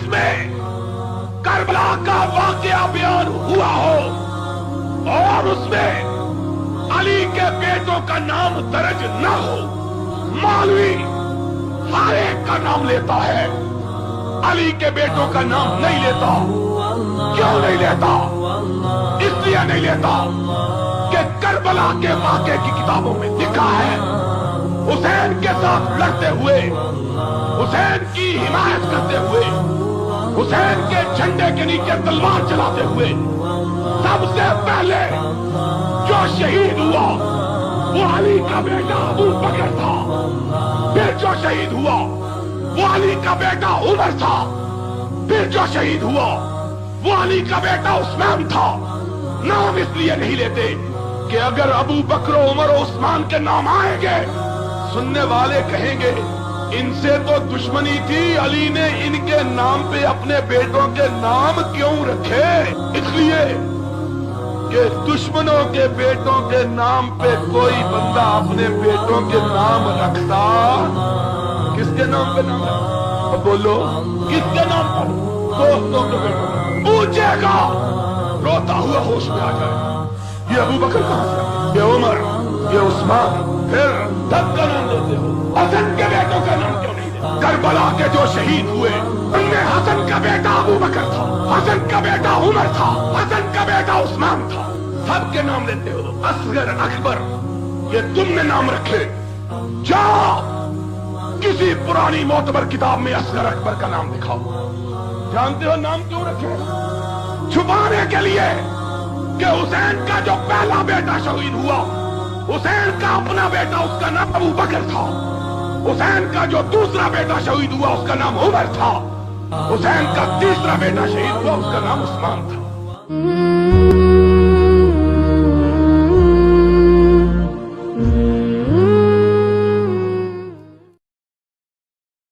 जिसमें करबला का वाकया बयान हुआ हो और उसमें अली के बेटों का नाम दर्ज न हो। मौलवी हर एक का नाम लेता है, अली के बेटों का नाम नहीं लेता। क्यों नहीं लेता? इसलिए नहीं लेता कि करबला के वाक़े की किताबों में लिखा है हुसैन के साथ लड़ते हुए, हुसैन की हिमायत करते हुए, हुसैन के झंडे के नीचे तलवार चलाते हुए सबसे पहले जो शहीद हुआ वो अली का बेटा अबू बकर था। फिर जो शहीद हुआ वो अली का बेटा उमर था। फिर जो शहीद हुआ वो अली का बेटा उस्मान था। नाम इसलिए नहीं लेते कि अगर अबू बकर, उमर और उस्मान के नाम आएंगे सुनने वाले कहेंगे इनसे तो दुश्मनी थी, अली ने इनके नाम पे अपने बेटों के नाम क्यों रखे? इसलिए कि दुश्मनों के बेटों के नाम पे कोई बंदा अपने बेटों के नाम रखता, किसके नाम पे नाम रखता? अब बोलो किसके नाम पर? दोस्तों के बेटों पर पूछेगा, रोता हुआ होश में आ जाए ये अबू बकर कहां से, ये उमर, ये उस्मान। फिर सबका नाम लेते हो, हसन के बेटों का नाम क्यों नहीं लेते? करबला के जो शहीद हुए उनमें हसन का बेटा अबू बकर था, हसन का बेटा उमर था, हसन का बेटा उस्मान था। सबके नाम लेते हो, असगर, अकबर, ये तुमने नाम रखे। जाओ किसी पुरानी मोतबर किताब में असगर अकबर का नाम दिखाओ। जानते हो नाम क्यों रखे? छुपाने के लिए कि हुसैन का जो पहला बेटा शहीद हुआ, हुसैन का अपना बेटा उसका नाम अबू बकर था। हुसैन का जो दूसरा बेटा शहीद हुआ उसका नाम उमर था। हुसैन का तीसरा बेटा शहीद हुआ उसका नाम उस्मान था।